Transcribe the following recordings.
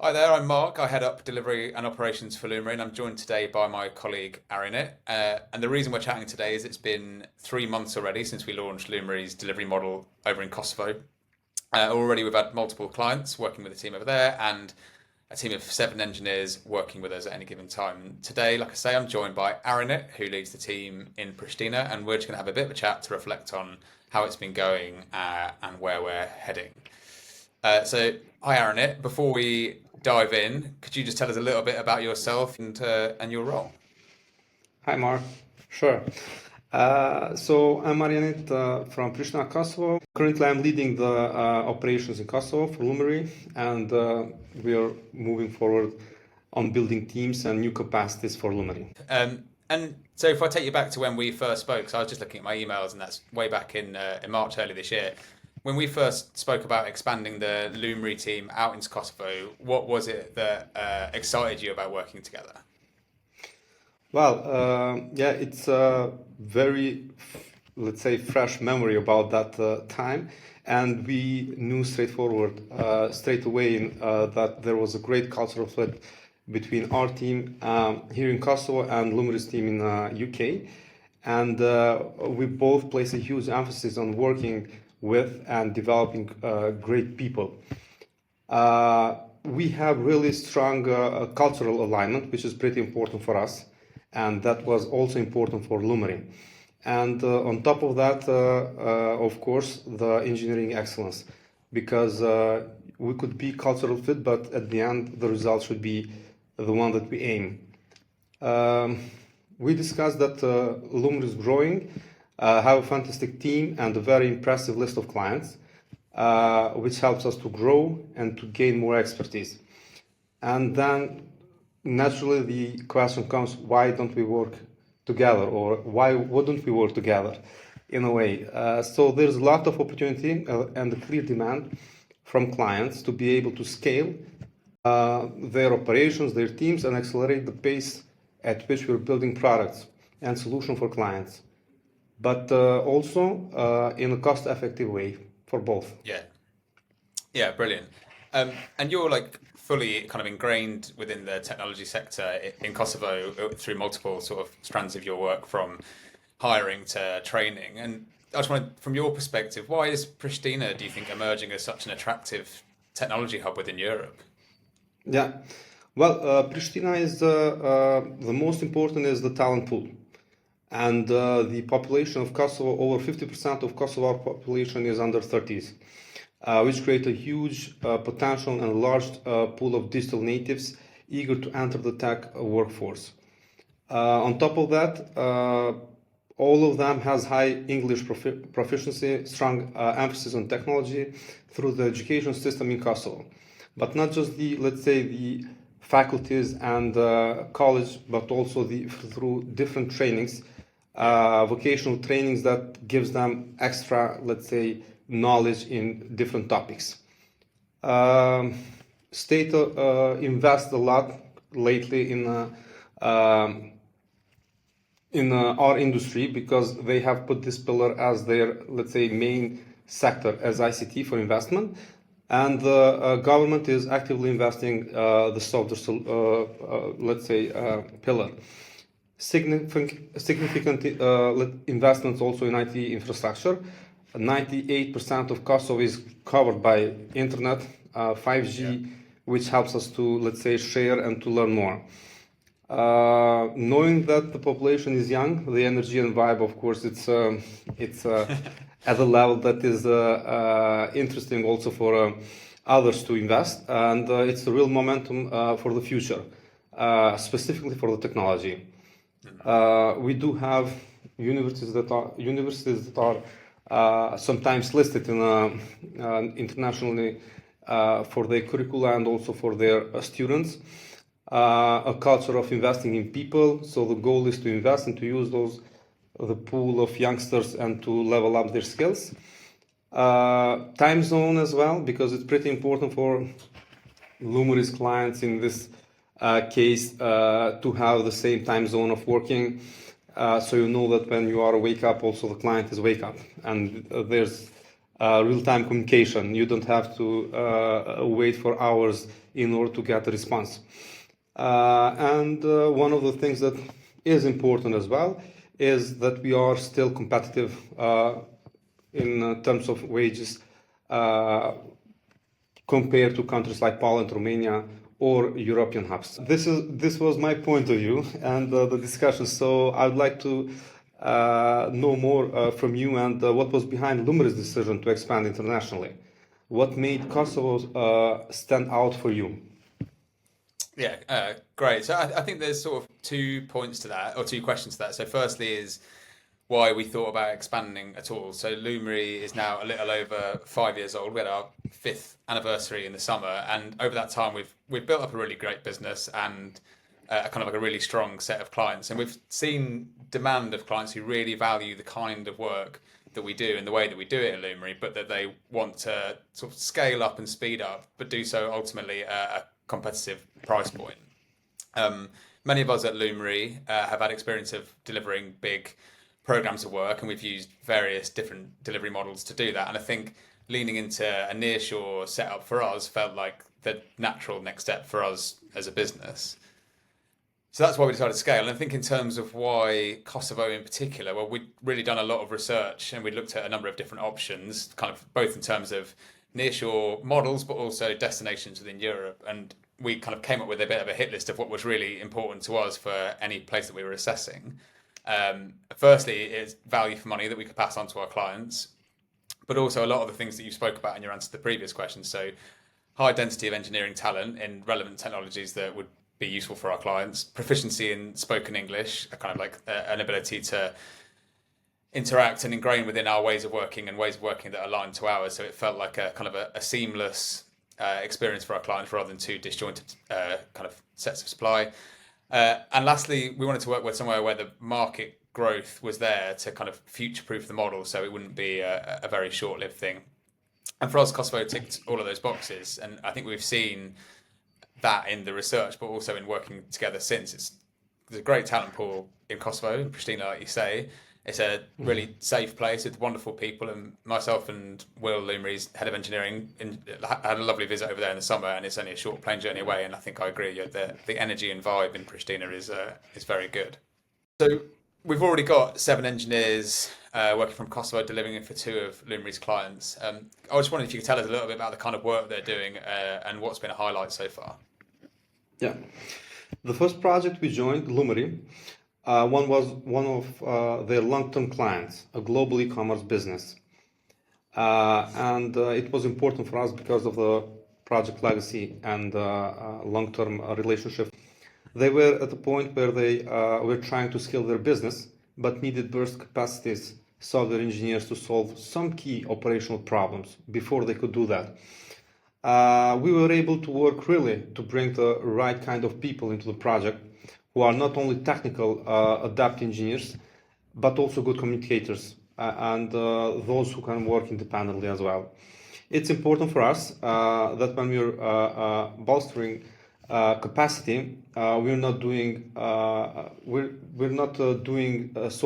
Hi there, I'm Mark. I head up delivery and operations for Loomery, and I'm joined today by my colleague Arianit. And the reason we're chatting today is it's been 3 months already since we launched Loomery's delivery model over in Kosovo. Already, we've had multiple clients working with the team over there, and a team of 7 engineers working with us at any given time. Today, like I say, I'm joined by Arianit, who leads the team in Prishtina, and we're just going to have a bit of a chat to reflect on how it's been going and where we're heading. Hi Aaron. Before we dive in, could you just tell us a little bit about yourself and your role? Hi, Mark. Sure. So I'm Arianit from Prishtina, Kosovo. Currently, I'm leading the operations in Kosovo for Loomery, and we are moving forward on building teams and new capacities for Loomery. And so, if I take you back to when we first spoke, so I was just looking at my emails, and that's way back in March early this year. When we first spoke about expanding the Loomery team out into Kosovo, what was it that excited you about working together? Well, yeah, it's a very, let's say, fresh memory about that time, and we knew straight away that there was a great cultural fit between our team here in Kosovo and Lumery's team in UK, and we both place a huge emphasis on working with and developing great people. We have really strong cultural alignment, which is pretty important for us, and that was also important for Loomery. And on top of that, of course, the engineering excellence, because we could be cultural fit, but at the end, the result should be the one that we aim. Um, we discussed that Loomery is growing, have a fantastic team, and a very impressive list of clients, which helps us to grow and to gain more expertise. And then naturally the question comes, why don't we work together, or why wouldn't we work together in a way? So there's a lot of opportunity and a clear demand from clients to be able to scale their operations, their teams, and accelerate the pace at which we're building products and solution for clients, but also in a cost-effective way for both. Yeah, yeah, brilliant. And you're like fully kind of ingrained within the technology sector in Kosovo through multiple sort of strands of your work, from hiring to training. And I just wanted, from your perspective, why is Pristina, do you think, emerging as such an attractive technology hub within Europe? Yeah. Well, Pristina is the most important is the talent pool, and the population of Kosovo, over 50% of Kosovo population is under 30s, which create a huge potential and large pool of digital natives eager to enter the tech workforce. On top of that, all of them has high English proficiency, strong emphasis on technology through the education system in Kosovo. But not just the, let's say, the faculties and college, but also through different trainings, Yeah. vocational trainings that gives them extra, let's say, knowledge in different topics. Um, State invest a lot lately um in our industry, because they have put this pillar as their, let's say, main sector as ICT for investment, and the government is actively investing the software, let's say, pillar. Significant investments also in IT infrastructure. 98% of Kosovo is covered by internet, Yeah. 5G, which helps us to, let's say, share and to learn more. Knowing that the population is young, the energy and vibe, of course, it's at a level that is interesting also for others to invest, and it's a real momentum for the future, specifically for the technology. We do have universities that are sometimes listed in internationally for their curricula and also for their students. A culture of investing in people. So the goal is to invest and to use the pool of youngsters and to level up their skills. Time zone as well, because it's pretty important for numerous clients in this case to have the same time zone of working, so you know that when you are wake up, also the client is wake up, and there's real-time communication. You don't have to wait for hours in order to get a response. And one of the things that is important as well is that we are still competitive in terms of wages compared to countries like Poland, Romania, or European hubs. This was my point of view and the discussion. So I'd like to know more from you and what was behind Loomery's decision to expand internationally. What made Kosovo stand out for you? Yeah, great. So I think there's sort of 2 points to that, or 2 questions to that. So firstly is why we thought about expanding at all. So Loomery is now a little over 5 years old. We had our fifth anniversary in the summer, and over that time we've built up a really great business and kind of like a really strong set of clients. And we've seen demand of clients who really value the kind of work that we do and the way that we do it at Loomery, but that they want to sort of scale up and speed up, but do so ultimately at a competitive price point. Many of us at Loomery have had experience of delivering big programs of work, and we've used various different delivery models to do that. And I think leaning into a nearshore setup for us felt like the natural next step for us as a business. So that's why we decided to scale. And I think in terms of why Kosovo in particular, well, we'd really done a lot of research and we looked at a number of different options, kind of both in terms of nearshore models, but also destinations within Europe. And we kind of came up with a bit of a hit list of what was really important to us for any place that we were assessing. Firstly, is value for money that we could pass on to our clients, but also a lot of the things that you spoke about in your answer to the previous question. So high density of engineering talent in relevant technologies that would be useful for our clients, proficiency in spoken English, a kind of like an ability to interact and ingrain within our ways of working and ways of working that align to ours. So it felt like a kind of a seamless experience for our clients rather than two disjointed kind of sets of supply. And lastly, we wanted to work with somewhere where the market growth was there to kind of future-proof the model so it wouldn't be a very short-lived thing. And for us, Kosovo ticked all of those boxes. And I think we've seen that in the research, but also in working together since. There's a great talent pool in Kosovo, in Prishtina, like you say. It's a really safe place with wonderful people, and myself and Will, Loomery's head of engineering, had a lovely visit over there in the summer, and it's only a short plane journey away. And I think I agree, the energy and vibe in Prishtina is very good. So we've already got 7 engineers working from Kosovo, delivering it for 2 of Loomery's clients. I just wondered if you could tell us a little bit about the kind of work they're doing and what's been a highlight so far. Yeah. The first project we joined, Loomery, one was one of their long-term clients, a global e-commerce business. And it was important for us because of the project legacy and long-term relationship. They were at the point where they were trying to scale their business, but needed burst capacities, software engineers to solve some key operational problems before they could do that. We were able to work really to bring the right kind of people into the project who are not only technical adept engineers, but also good communicators and those who can work independently as well. It's important for us that when we're bolstering capacity, we're not doing so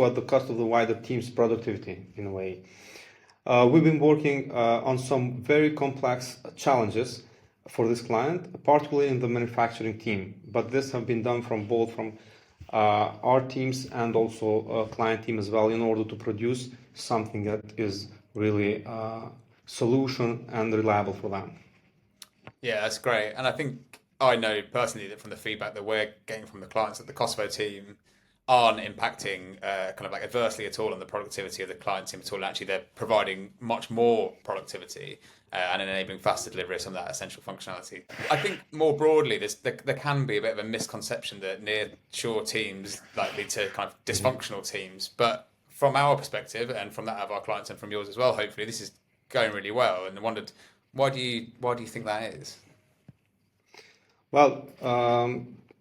at the cost of the wider team's productivity in a way. We've been working on some very complex challenges for this client, particularly in the manufacturing team. But this have been done from our teams and also client team as well in order to produce something that is really solution and reliable for them. Yeah, that's great. And I think I know personally that from the feedback that we're getting from the clients that the Kosovo team aren't impacting kind of like adversely at all on the productivity of the client team at all. Actually, they're providing much more productivity and enabling faster delivery of some of that essential functionality. I think more broadly, there can be a bit of a misconception that near-shore teams like lead to kind of dysfunctional teams. But from our perspective and from that of our clients and from yours as well, hopefully this is going really well. And I wondered, why do you think that is? Well,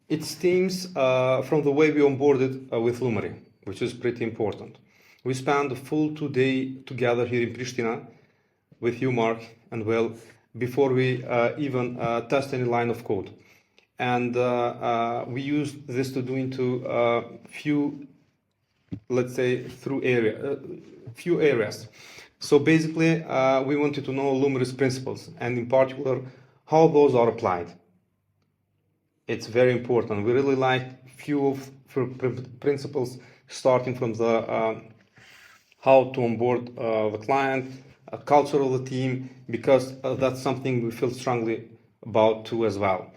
it stems from the way we onboarded with Loomery, which is pretty important. We spent a full 2 day together here in Prishtina with you, Mark, and Will, before we even test any line of code. And we used this to do into few, let's say, few areas. So basically, we wanted to know Loomery's principles, and in particular, how those are applied. It's very important. We really like few of principles, starting from the how to onboard the client, culture of the team, because that's something we feel strongly about too as well.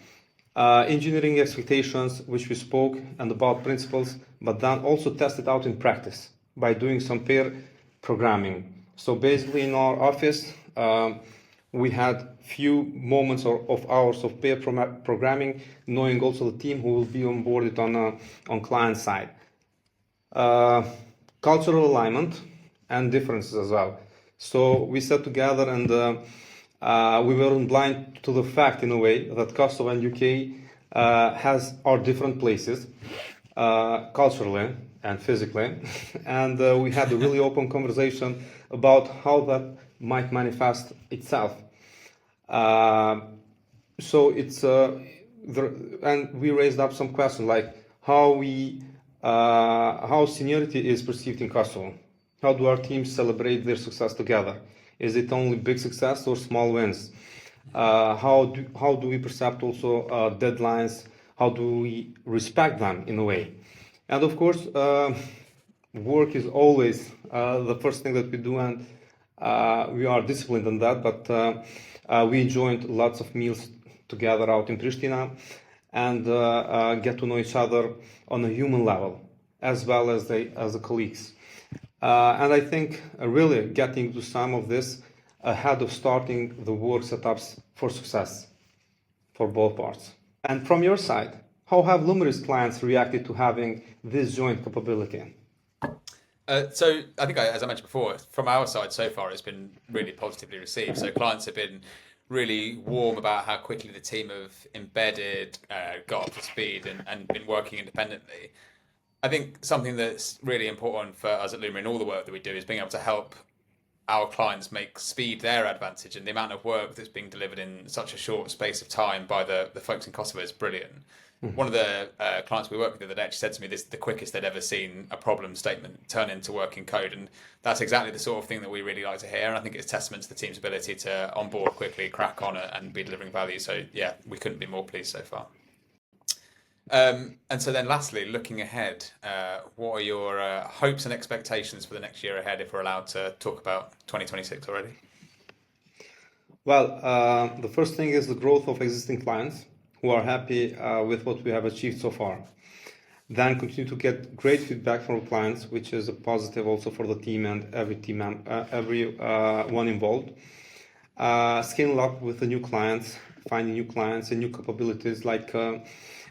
Engineering expectations, which we spoke, and about principles, but then also test it out in practice by doing some pair programming. So basically, in our office, we had few moments of hours of pair programming, knowing also the team who will be onboarded on client side. Cultural alignment and differences as well. So we sat together and we weren't blind to the fact, in a way, that Kosovo and UK are different places culturally and physically, and we had a really open conversation about how that might manifest itself. So it's and we raised up some questions like how seniority is perceived in Kosovo. How do our teams celebrate their success together? Is it only big success or small wins? How do we perceive also deadlines? How do we respect them in a way? And of course, work is always the first thing that we do, and we are disciplined on that. But we enjoyed lots of meals together out in Prishtina, and get to know each other on a human level, as well as the colleagues. And I think really getting to some of this ahead of starting the work setups for success for both parts. And from your side, how have Loomery's clients reacted to having this joint capability? So I think, as I mentioned before, from our side so far, it's been really positively received. So clients have been really warm about how quickly the team have embedded, got up to speed, and been working independently. I think something that's really important for us at Loomery and all the work that we do is being able to help our clients make speed their advantage, and the amount of work that's being delivered in such a short space of time by the folks in Kosovo is brilliant. One of the clients we work with the other day actually said to me this is the quickest they'd ever seen a problem statement turn into working code, and that's exactly the sort of thing that we really like to hear, and I think it's testament to the team's ability to onboard quickly, crack on it, and be delivering value. So yeah, we couldn't be more pleased so far. And so then lastly, looking ahead, what are your hopes and expectations for the next year ahead, if we're allowed to talk about 2026 already? Well, the first thing is the growth of existing clients who are happy with what we have achieved so far. Then continue to get great feedback from clients, which is a positive also for the team and every one involved. Scaling up with the new clients, finding new clients and new capabilities like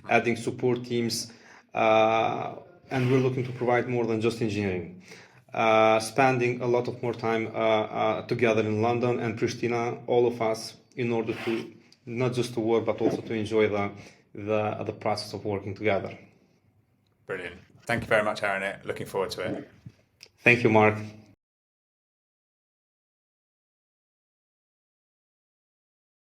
adding support teams, and we're looking to provide more than just engineering. Spending a lot of more time together in London and Prishtina, all of us, in order to not just to work but also to enjoy the process of working together. Brilliant. Thank you very much, Arianit. Looking forward to it. Thank you, Mark.